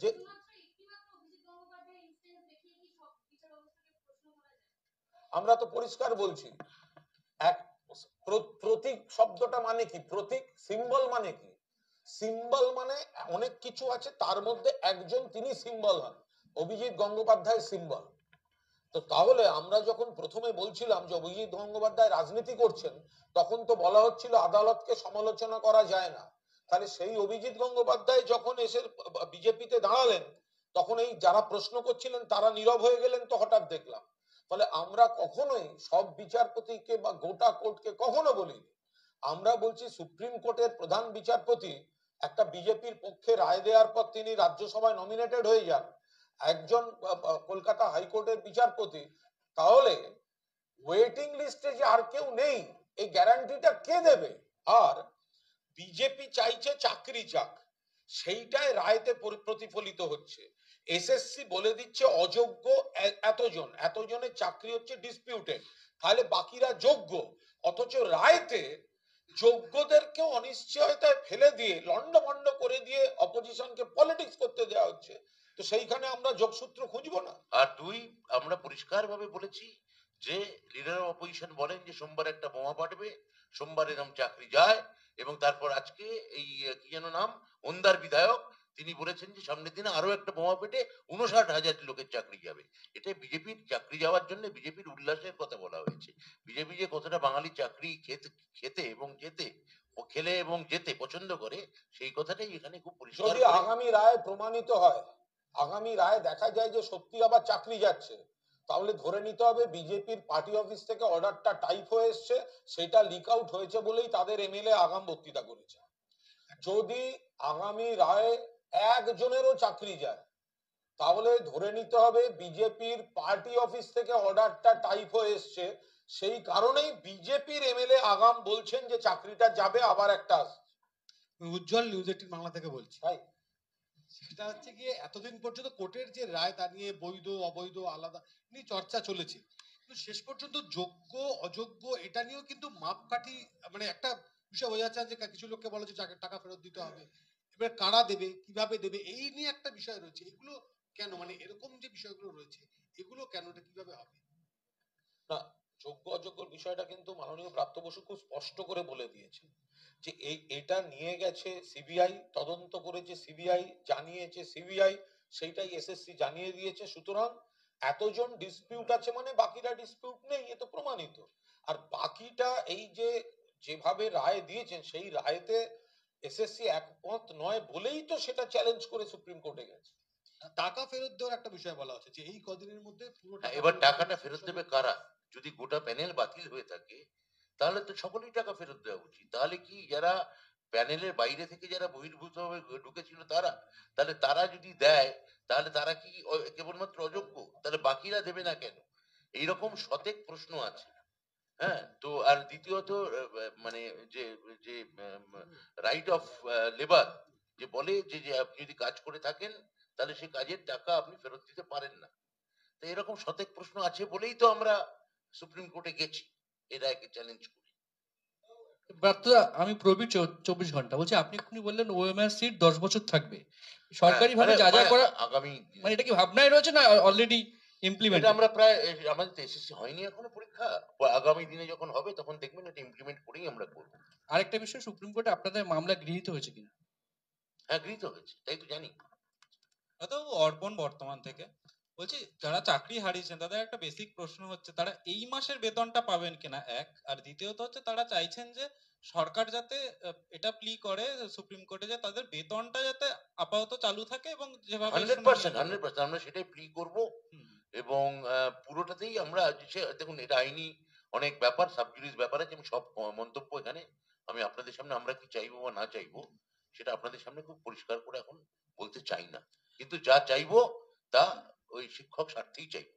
যে আমরা তো পরিষ্কার বলছি, এক প্রতীক শব্দটা মানে কি? প্রতীক সিম্বল মানে কি? সিম্বল মানে অনেক কিছু আছে, তার মধ্যে একজন তিনি সিম্বল হন, অভিজিৎ গঙ্গোপাধ্যায় সিম্বল। তো তাহলে আমরা যখন প্রথমে বলছিলাম যে অভিজিৎ গঙ্গোপাধ্যায় রাজনীতি করছেন, তখন তো বলা হচ্ছিল আদালতকে সমালোচনা করা যায় না। তাহলে সেই অভিজিৎ গঙ্গোপাধ্যায় যখন এসে বিজেপিতে দাঁড়ালেন, তখন এই যারা প্রশ্ন করছিলেন তারা নীরব হয়ে গেলেন, তো হঠাৎ দেখলাম। ফলে আমরা কখনোই সব বিচারপতিকে বা গোটা কোর্টকে কখনো বলিনি। আমরা বলছি সুপ্রিম কোর্টের প্রধান বিচারপতি একটা বিজেপির পক্ষে রায় দেওয়ার পর তিনি রাজ্যসভায় নমিনেটেড হয়ে যান, একজন কলকাতা হাইকোর্টের বিচারপতি, তাহলে ওয়েটিং লিস্টে যে আর কেউ নেই এই গ্যারান্টিটা কে দেবে? আর বিজেপি চাইছে চাকরি যাক, সেইটাই রায়তে প্রতিফলিত হচ্ছে। এসএসসি বলে দিচ্ছে অযোগ্য এতজনের চাকরি হচ্ছে ডিসপিউটেড, তাহলে বাকিরা যোগ্য। অথচ রায়তে যোগ্যদেরকে অনিশ্চয়তায় ফেলে দিয়ে লন্ডভন্ড করে দিয়ে অপোজিশনকে পলিটিক্স করতে দেওয়া হচ্ছে। তো সেইখানে আমরা যোগসূত্র খুঁজবো না। আর দুই, আমরা পরিষ্কার ভাবে বলেছি যে লিডার অফ অপোজিশন বলেন যে সোমবার একটা বোমা পাঠবে, সোমবার এরকম চাকরি যায়, এবং তারপর আজকে এই কি যেন নাম ওন্দার বিধায়ক, তিনি বলেছেন যে সামনের দিনে আরো একটা বোমা পেটে 59,000 লোকের চাকরি যাবে। এটা বিজেপির চাকরি যাওয়ার জন্য বিজেপির উল্লাসের কথা বলা হয়েছে। বিজেপি যে কতটা বাঙালি চাকরি খেতে এবং খেলে এবং যেতে পছন্দ করে, সেই কথাটাই এখানে খুব পরিষ্কার। যদি আগামী রায় প্রমাণিত হয়, আগামী রায় দেখা যায় যে সত্যি আবার চাকরি যাচ্ছে, তাহলে ধরে নিতে হবে বিজেপির পার্টি অফিস থেকে অর্ডারটা টাইপ হয়ে এসছে, সেটা লিক আউট হয়েছে বলেই তাদের এমএলএ আগাম বক্তৃতা করেছে। যদি আগামী রায় একজনেরও চাকরি যায়, তাহলে ধরে নিতে হবে বিজেপির পার্টি অফিস থেকে অর্ডারটা টাইপ হয়ে এসছে, সেই কারণেই বিজেপির এমএলএ আগাম বলছেন যে চাকরিটা যাবে, আবার একটা আসছে। উজ্জ্বল নিউজ 18 বাংলা থেকে বলছি। ভাই সেটা হচ্ছে গিয়ে এতদিন পর্যন্ত কোর্টের যে রায় তা নিয়ে বৈধ অবৈধ আলাদা নিয়ে চর্চা চলেছে, কিন্তু শেষ পর্যন্ত যোগ্য অযোগ্য এটা নিয়েও কিন্তু মাপকাঠি মানে একটা বিষয় বোঝা যাচ্ছে যে কিছু লোককে বলা হচ্ছে টাকা ফেরত দিতে হবে, এবার কারা দেবে কিভাবে দেবে এই নিয়ে একটা বিষয় রয়েছে। এগুলো কেন, মানে এরকম যে বিষয়গুলো রয়েছে এগুলো কেন, এটা কিভাবে হবে? না, যোগ্য অযোগ্য বিষয়টা কিন্তু মাননীয় প্রাপ্ত বসু খুব স্পষ্ট করে বলে দিয়েছেন যে এটা নিয়ে গেছে সিবিআই, তদন্ত করেছে সিবিআই, জানিয়েছে সিবিআই, সেইটাই এসএসসি জানিয়ে দিয়েছে। সুতরাং এতজন ডিসপিউট আছে মানে বাকিরা ডিসপিউট নেই, এ তো প্রমাণিত। আর বাকিটা এই যে যেভাবে রায় দিয়েছেন, সেই রায়তে এসএসসি একমত নয় বলেই তো সেটা চ্যালেঞ্জ করে সুপ্রিম কোর্টে গেছে। টাকা ফেরত দেওয়ার একটা বিষয় বলা হচ্ছে যে এই কদিনের মধ্যে পুরো এবার টাকাটা ফেরত দেবে কারা? যদি গোটা প্যানেল বাতিল হয়ে থাকে তাহলে তো সকলেই টাকা ফেরত দেওয়া উচিত। তাহলে কি যারা প্যানেলের বাইরে থেকে যারা বহির্ভূতভাবে ঢুকেছিল তাহলে তারা যদি দেয়, তাহলে তারা কি কেবলমাত্র অযোগ্য? তাহলে বাকিরা দেবে না কেন? এইরকম শতেক প্রশ্ন আছে। হ্যাঁ, তো আর দ্বিতীয়ত মানে যে যে রাইট অফ লেবার যে বলে যে আপনি যদি কাজ করে থাকেন তাহলে সেই কাজের টাকা আপনি ফেরত দিতে পারেন না। তো এরকম শতেক প্রশ্ন আছে বলেই তো আমরা সুপ্রিম কোর্টে গেছি এই রায়কে চ্যালেঞ্জ করে। বার্তা আমি প্রবীর 24 ঘন্টা বলছি, আপনি এক্ষুনি বললেন ওএমআর সিট 10 বছর থাকবে সরকারি ভাবে যা যা করা আগামী, মানে এটা কি ভাবনায় রয়েছে না অলরেডি ইমপ্লিমেন্ট? এটা আমরা প্রায়, আমাদের তো এসএসসি হয়নি এখনো পরীক্ষা, আগামী দিনে যখন হবে তখন দেখবেন এটা ইমপ্লিমেন্ট করেই আমরা করব। আরেকটা বিষয়, সুপ্রিম কোর্টে আপনাদের মামলা গৃহীত হয়েছে কিনা? হ্যাঁ, গৃহীত হয়েছে, তাই তো জানি। তো অর্পণ বর্তমান থেকে বলছি, যারা চাকরি হারিয়েছেন তাদের একটা বেসিক প্রশ্ন হচ্ছে তারা এই মাসের বেতনটা পাবেন কিনা, এক। আর দ্বিতীয়ত হচ্ছে তারা চাইছেন যে সরকার যাতে এটা প্লি করে সুপ্রিম কোর্টে যে তাদের বেতনটা যাতে আপাতত চালু থাকে এবং যেভাবে 100%, শুনানি হলো। 100% আমরা সেটাই প্লি করব। এবং পুরোটাতেই আমরা দেখুন, এটা আইনি অনেক ব্যাপার, সাবজুডিস ব্যাপার আছে। আমি সব মন্তব্য এখানে আমি আপনাদের সামনে, আমরা কি চাইবো বা না চাইবো সেটা আপনাদের সামনে খুব পরিষ্কার করে এখন বলতে চাই না, কিন্তু যা চাইবো তা ওই শিক্ষক স্বার্থেই চাইবো।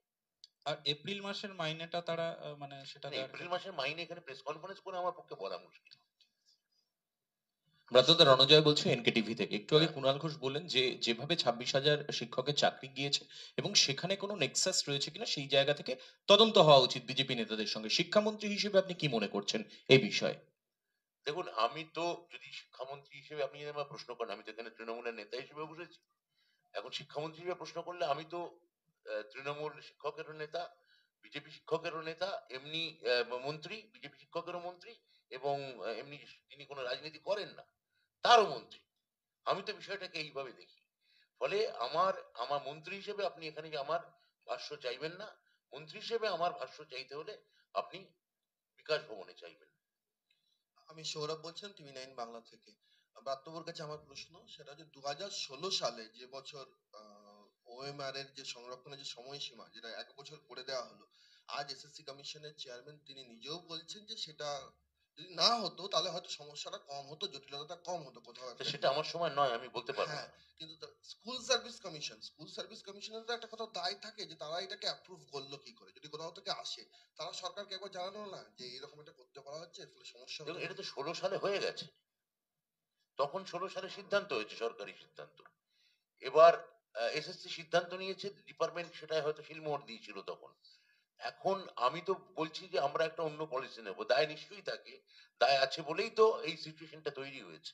আর এপ্রিল মাসের মাইনেটা তারা মানে সেটা দেওয়ার এপ্রিল মাসের মাইনে এখানে প্রেস কনফারেন্স করে আমার পক্ষে বলা মুশকিল। ব্রাত্যতা রণজয় বলছে এনকেটিভি থেকে। একটু আগে কুণাল ঘোষ বললেন যে যেভাবে 26,000 শিক্ষকের চাকরি গিয়েছে এবং সেখানে কোনো নেক্সাস রয়েছে কিনা সেই জায়গা থেকে তদন্ত হওয়া উচিত বিজেপি নেতাদের সঙ্গে। শিক্ষামন্ত্রী হিসেবে আপনি কি মনে করছেন এই বিষয়ে? দেখুন, আমি তো যদি শিক্ষামন্ত্রী হিসেবে আপনি যদি আমার প্রশ্ন করেন, আমি তো এখানে তৃণমূলের নেতা হিসেবে বসেছি। এখন শিক্ষামন্ত্রী হিসেবে প্রশ্ন করলে আমি তো তৃণমূল শিক্ষকেরও নেতা, বিজেপি শিক্ষকেরও নেতা, এমনি মন্ত্রী, বিজেপি শিক্ষকেরও মন্ত্রী, এবং এমনি তিনি কোনো রাজনীতি করেন না তারও মন্ত্রী। আমি তো বিষয়টাকে এইভাবে দেখি। ফলে আমার আমার মন্ত্রী হিসেবে আপনি এখানে যে আমার ভাষ্য চাইবেন না, মন্ত্রী হিসেবে আমার ভাষ্য চাইতে হলে আপনি বিকাশ ভবনে চাইবেন। আমি সৌরভ বলছেন, টিভি 9 বাংলা থেকে। ব্রাত্যবর কাছে আমার প্রশ্ন, সেটা হচ্ছে 2016 সালে যে বছর ওএমআর এর যে সংরক্ষণের যে সময়সীমা, যেটা 1 বছর করে দেওয়া হলো, আজ এসএসসি কমিশনের চেয়ারম্যান তিনি নিজেও বলছেন যে সেটা যদি না হতো তাহলে হয়তো সমস্যাটা কম হতো, জটিলতাটা কম হতো কোথাও তো একটা। সেটা আমার সময় নয়, আমি বলতে পারবো হ্যাঁ, না। কিন্তু স্কুল সার্ভিস কমিশনের তো একটা কথা দায় থাকে যে তারা এটাকে অ্যাপ্রুভ করলো কি করে, যদি কোথাও থেকে আসে তারা সরকারকে একবার জানানো না যে এরকম এটা করতে বলা হচ্ছে, এর ফলে সমস্যা দেখুন, হচ্ছে। এটা তো 16 সালে হয়ে গেছে। তখন 16 সালে সিদ্ধান্ত হয়েছে, সরকারি সিদ্ধান্ত। এবার এসএসসি সিদ্ধান্ত নিয়েছে, ডিপার্টমেন্ট সেটাই হয়তো শিলমোহর দিয়েছিল তখন। এখন আমি তো বলছি যে আমরা একটা অন্য পলিসি নেব। দায় নিশ্চয়ই থাকে, দায় আছে বলেই তো এই সিচুয়েশনটা তৈরি হয়েছে।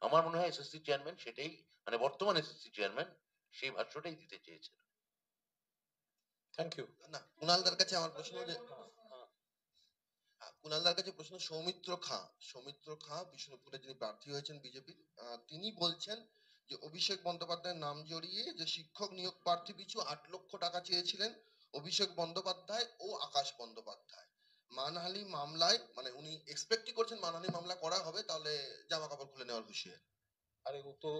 আমার মনে হয় এসএসসি চেয়ারম্যান সেটাই, মানে বর্তমান এসএসসি চেয়ারম্যান সেই ভাষ্যটাই দিতে চেয়েছেন। Thank you. না, কুণালদার কাছে আমার প্রশ্ন যে কুণালদার কাছে প্রশ্ন, সৌমিত্র খাঁ বিষ্ণুপুরে যিনি প্রার্থী হয়েছেন বিজেপির, তিনি বলছেন যে অভিষেক বন্দ্যোপাধ্যায়ের নাম জড়িয়ে যে শিক্ষক নিয়োগ প্রার্থী পিছু 8 লক্ষ টাকা চেয়েছিলেন অভিষেক বন্দ্যোপাধ্যায় ও আকাশ বন্দ্যোপাধ্যায়। মানহানি মামলায়, মানে উনি এক্সপেক্টই করছেন মানহানি মামলা করা হবে, তাহলে জামা কাপড় খুলে নেওয়ার হুঁশিয়ারি। আরে ও তো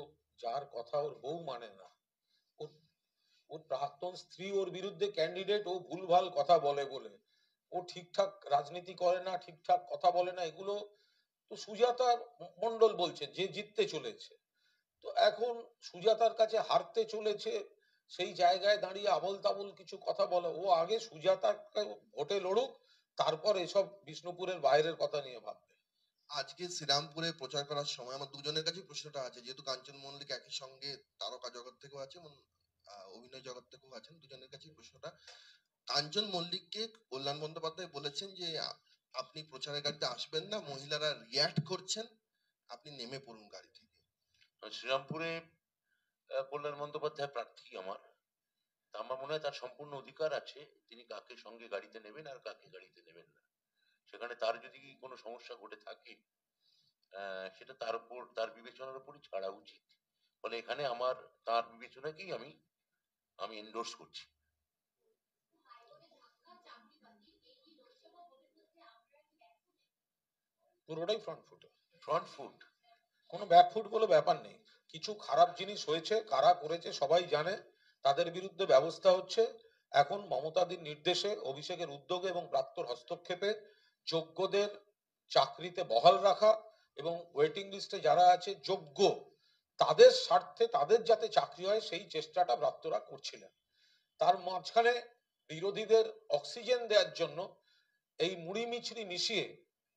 যার কথা ওর বউ মানে না, ওর প্রাক্তন স্ত্রী ওর বিরুদ্ধে ক্যান্ডিডেট, ও ভুলভাল কথা বলে বলে ও ঠিকঠাক রাজনীতি করে না, ঠিকঠাক কথা বলে না, এগুলো তো সুজাতা মন্ডল বলছে যে জিততে চলেছে। তো এখন সুজাতার কাছে হারতে চলেছে, সেই জায়গায় দাঁড়িয়ে আবল তাবল কিছু কথা বলে। ও আগে সুজাতাকে ভোটে লড়ুক, তারপর এসব বিষ্ণুপুরের বাইরের কথা নিয়ে ভাববে। আজকে শ্রীরামপুরে প্রচার করার সময় আমার দুজনের কাছে প্রশ্নটা আছে, যেহেতু কাঞ্চন মল্লিক একই সঙ্গে তারকা জগৎ থেকেও আছে এবং অভিনয় জগৎ থেকেও আছেন, দুজনের কাছে প্রশ্নটা। কাঞ্চন মল্লিককে কল্যাণ বন্দ্যোপাধ্যায় বলেছেন যে আপনি প্রচারের গাড়িতে আসবেন না, মহিলারা রিয়াক্ট করছেন, আপনি নেমে পড়ুন গাড়ি থেকে। শ্রীরামপুরে কল্যাণ বন্দ্যোপাধ্যায় প্রার্থী আমার, তা আমার মনে হয় তার সম্পূর্ণ অধিকার আছে তিনি কাকে সঙ্গে গাড়িতে নেবেন আর কাকে গাড়িতে নেবেন না। সেখানে তার যদি কোনো সমস্যা ঘটে থাকে সেটা তার উপর, তার বিবেচনার উপরই ছাড়া উচিত। ফলে এখানে আমার তার বিবেচনাকেই আমি এন্ডোর্স করছি। পুরোটাই ফ্রন্ট ফুট, কোনো ব্যাকফুট বলে ব্যাপার নেই। কিছু খারাপ জিনিস হয়েছে, কারা করেছে সবাই জানে, তাদের বিরুদ্ধে ব্যবস্থা হচ্ছে। এখন মমতাদির নির্দেশে, অভিষেকের উদ্যোগে এবং প্রাপ্তর হস্তক্ষেপে যোগ্যদের চাকরিতে বহাল রাখা এবং ওয়েটিং লিস্টে যারা আছে যোগ্য, তাদের স্বার্থে তাদের যাতে চাকরি হয় সেই চেষ্টাটা প্রাপ্তরা করছিলেন। তার মাঝখানে বিরোধীদের অক্সিজেন দেওয়ার জন্য এই মুড়ি মিছরি মিশিয়ে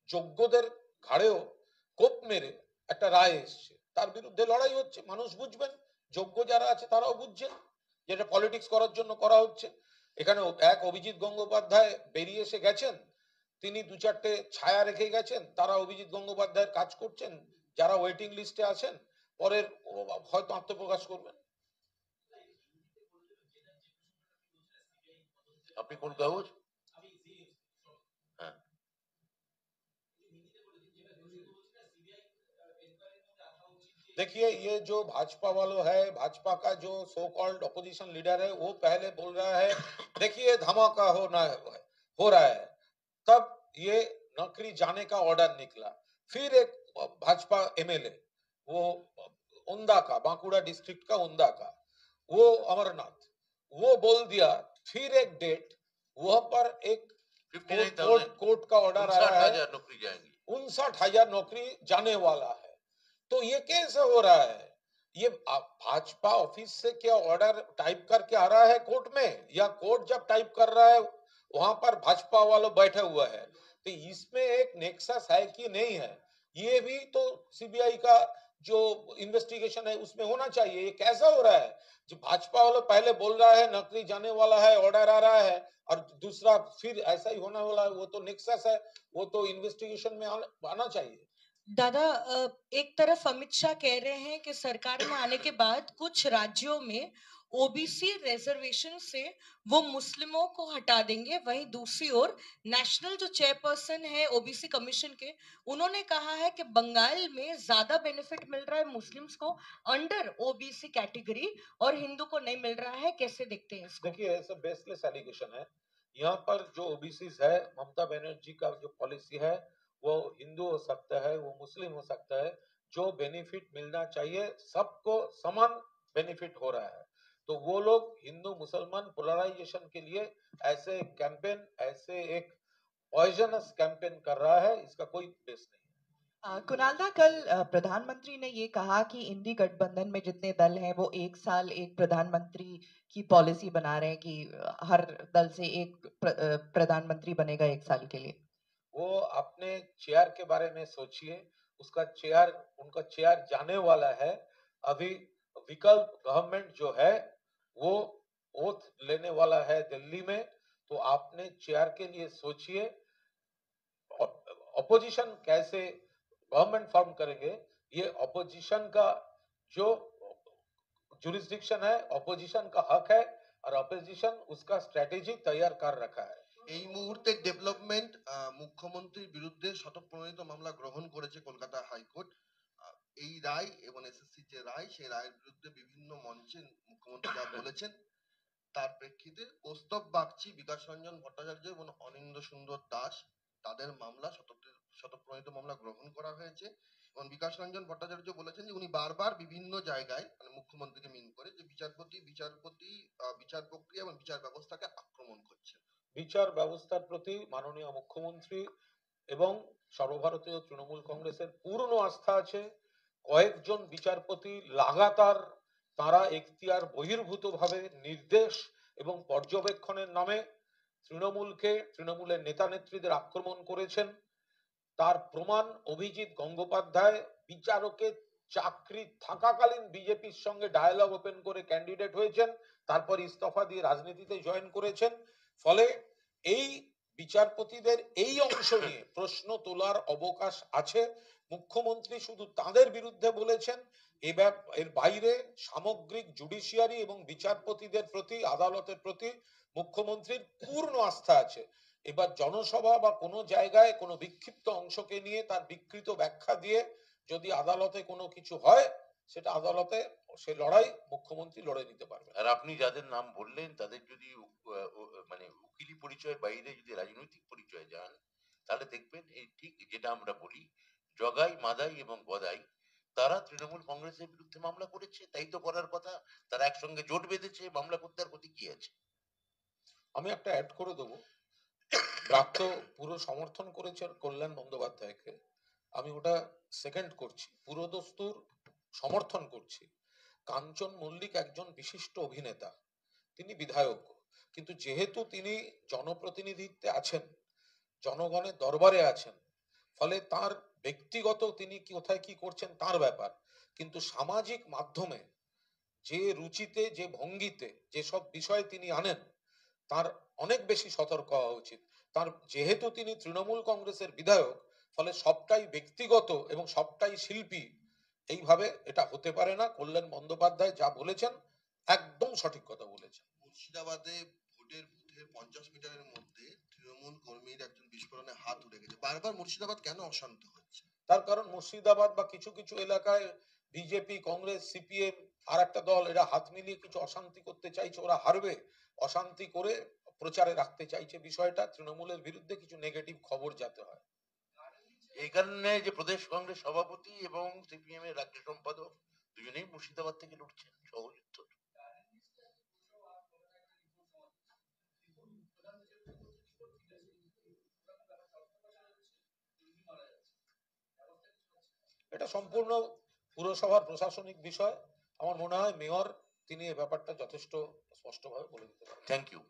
যোগ্যদের ঘাড়েও কোপ মেরে একটা রায় এসছে, তার বিরুদ্ধে লড়াই হচ্ছে। মানুষ বুঝবেন, যোগ্য যারা আছে তারাও বুঝছেন যেটা পলিটিক্স করার জন্য করা হচ্ছে। এখানে এক অভিজিৎ গঙ্গোপাধ্যায় বেরিয়ে এসে গেছেন, তিনি 2-4টে ছায়া রেখে গেছেন, তারা অভিজিৎ গঙ্গোপাধ্যায়ের কাজ করছেন, যারা ওয়েটিং লিস্টে আছেন পরের হয়তো আত্মপ্রকাশ করবেন। আপনি কোন কাগজ? হ্যাঁ, देखिए, ये जो भाजपा वालों है, भाजपा का जो सो कॉल्ड ऑपोजिशन लीडर है, वो पहले बोल रहा है देखिए धमाका हो रहा है, तब ये नौकरी जाने का ऑर्डर निकला। फिर एक भाजपा एमएलए, वो उंदा का, बांकुड़ा डिस्ट्रिक्ट का उंदा का, वो अमरनाथ, वो बोल दिया। फिर एक डेट, वहां पर एक 59,000 कोर्ट का ऑर्डर आ रहा है, 59,000 नौकरी जाएंगी। 59,000 नौकरी जाने वाला है। तो ये कैसे हो रहा है? ये भाजपा ऑफिस से क्या ऑर्डर टाइप करके आ रहा है कोर्ट में, या कोर्ट जब टाइप कर रहा है वहां पर भाजपा वालों बैठे हुए हैं? तो इसमें एक नेक्सस है कि नहीं है, ये भी तो सीबीआई का जो इन्वेस्टिगेशन है उसमें होना चाहिए। ये कैसा हो रहा है जो भाजपा वालों पहले बोल रहा है नौकरी जाने वाला है, ऑर्डर आ रहा है, और दूसरा फिर ऐसा ही होने वाला है? वो तो नेक्सस है, वो तो इन्वेस्टिगेशन में आना चाहिए। दादा, एक तरफ अमित शाह कह रहे हैं कि सरकार में आने के बाद कुछ राज्यों में ओबीसी रिजर्वेशन से वो मुस्लिमों को हटा देंगे, वहीं दूसरी ओर नेशनल जो चेयरपर्सन है ओबीसी कमीशन के, उन्होंने कहा है कि बंगाल में ज्यादा बेनिफिट मिल रहा है मुस्लिम्स को अंडर ओबीसी कैटेगरी और हिंदू को नहीं मिल रहा है। कैसे देखते हैं इसको? देखिए, ऐसा बेसलेस एलिगेशन है। यहाँ पर जो ओबीसी है, ममता बनर्जी का जो पॉलिसी है, वो हिंदू हो सकता है, वो मुस्लिम हो सकता है, जो बेनिफिट मिलना चाहिए सबको समान बेनिफिट हो रहा है। तो वो लोग हिंदू मुसलमान पोलराइजेशन के लिए ऐसे कैंपेन, ऐसे एक पॉइजनस कैंपेन कर रहा है, इसका कोई बेस नहीं। कुणाल दा, कल प्रधानमंत्री ने ये कहा कि इंडी गठबंधन में जितने दल हैं वो एक साल एक प्रधानमंत्री की पॉलिसी बना रहे हैं कि हर दल से एक प्रधानमंत्री बनेगा एक साल के लिए। वो अपने चेयर के बारे में सोचिए, उनका चेयर जाने वाला है। अभी विकल्प गवर्नमेंट जो है वो ओथ लेने वाला है दिल्ली में। तो आपने चेयर के लिए सोचिए, ऑपोजिशन कैसे गवर्नमेंट फॉर्म करेंगे, ये ऑपोजिशन का जो जुरिस्डिक्शन है, ऑपोजिशन का हक है, और ऑपोजिशन उसका स्ट्रेटेजी तैयार कर रखा है। এই মুহূর্তে ডেভেলপমেন্ট মুখ্যমন্ত্রীর বিরুদ্ধে শতপ্রণোদিত মামলা গ্রহণ করেছে কলকাতা হাইকোর্ট। এই রায় এবং এসএসসি যে রায়, সেই রায়ের বিরুদ্ধে বিভিন্ন মঞ্চে মুখ্যমন্ত্রী যা বলেছেন তার প্রেক্ষিতে কৌস্তব বাগচি, বিকাশ রঞ্জন ভট্টাচার্য এবং অনিন্দ্য সুন্দর দাস, তাদের মামলা শতপ্রণোদিত মামলা গ্রহণ করা হয়েছে। এবং বিকাশ রঞ্জন ভট্টাচার্য বলেছেন যে উনি বারবার বিভিন্ন জায়গায় মানে মুখ্যমন্ত্রীকে মিন করে যে বিচার প্রক্রিয়া এবং বিচার ব্যবস্থাকে আক্রমণ করছেন। বিচার ব্যবস্থার প্রতি মাননীয় মুখ্যমন্ত্রী এবং সর্বভারতীয় তৃণমূল কংগ্রেসের পূর্ণ আস্থা আছে। কয়েকজন বিচারপতি লাগাতার তারা এখতিয়ার বহির্ভূত ভাবে নির্দেশ এবং পর্যবেক্ষণের নামে তৃণমূলের নেতা নেত্রীদের আক্রমণ করেছেন। তার প্রমাণ অভিজিৎ গঙ্গোপাধ্যায় বিচারকের চাকরি থাকাকালীন বিজেপির সঙ্গে ডায়ালগ ওপেন করে ক্যান্ডিডেট হয়েছেন, তারপর ইস্তফা দিয়ে রাজনীতিতে জয়েন করেছেন। ফলে এই বিচারপতিদের এই অংশ নিয়ে প্রশ্ন তোলার অবকাশ আছে। মুখ্যমন্ত্রী শুধু তাদের বিরুদ্ধে বলেছেন, এর বাইরে সামগ্রিক জুডিশিয়ারি এবং বিচারপতিদের প্রতি, আদালতের প্রতি মুখ্যমন্ত্রীর পূর্ণ আস্থা আছে। এবার জনসভা বা কোনো জায়গায় কোনো বিক্ষিপ্ত অংশকে নিয়ে তার বিকৃত ব্যাখ্যা দিয়ে যদি আদালতে কোনো কিছু হয়, সেটা আদালতে সে লড়াই মুখ্যমন্ত্রী লড়ে নিতে পারবে। আর আপনি যাদের নাম বললেন তাদের যদি মানে উকিলি পরিচয়ের বাইরে যদি রাজনৈতিক পরিচয় যান, তাহলে দেখবেন এই ঠিক যেটা আমরা বলি জগাই, মাদাই এবং গদাই, তারা তৃণমূল কংগ্রেসের বিরুদ্ধে মামলা করেছে। তাই তো করার কথা, তারা একসঙ্গে জোট বেঁধেছে, মামলা করতে আর ক্ষতি কি আছে? আমি একটা অ্যাড করে দেবো, ব্রাত্য পুরো সমর্থন করেছে কল্যাণ বন্দ্যোপাধ্যায়কে, আমি ওটা সেকেন্ড করছি, পুরোদস্তুর সমর্থন করছি। কাঞ্চন মল্লিক একজন বিশিষ্ট অভিনেতা, তিনি বিধায়ক, কিন্তু যেহেতু তিনি জনপ্রতিনিধিত্বে আছেন, জনগণের দরবারে আছেন, ফলে তার ব্যক্তিগত তিনি কোথায় কি করছেন তার ব্যাপার, কিন্তু সামাজিক মাধ্যমে যে রুচিতে, যে ভঙ্গিতে যেসব বিষয় তিনি আনেন, তার অনেক বেশি সতর্ক হওয়া উচিত। তার যেহেতু তিনি তৃণমূল কংগ্রেসের বিধায়ক, ফলে সবটাই ব্যক্তিগত এবং সবটাই শিল্পী, এইভাবে এটা হতে পারে না। কল্যাণ বন্দ্যোপাধ্যায় যা বলেছেন একদম সঠিক কথা বলেছেন। মুর্শিদাবাদে ভোটের বুথের 50 মিটারের মধ্যে তৃণমূল কর্মীর একজন বিস্ফোরণে হাত উঠে গেছে। বারবার মুর্শিদাবাদ কেন অশান্ত হচ্ছে? তার কারণ মুর্শিদাবাদ বা কিছু কিছু এলাকায় বিজেপি, কংগ্রেস, সিপিএম আর একটা দল, এরা হাত মিলিয়ে কিছু অশান্তি করতে চাইছে, ওরা হারবে, অশান্তি করে প্রচারে রাখতে চাইছে বিষয়টা, তৃণমূলের বিরুদ্ধে কিছু নেগেটিভ খবর যাতে হয়। এই কারণে যে প্রদেশ কংগ্রেস সভাপতি এবং সিপিএম এর রাজ্য সম্পাদক দুজনেই মুর্শিদাবাদ থেকে লড়ছেন সহজ উত্তর। এটা সম্পূর্ণ পুরসভার প্রশাসনিক বিষয়। আমার মনে হয় মেয়র তিনি এই ব্যাপারটা যথেষ্ট স্পষ্টভাবে বলে দিতে পারেন। Thank you.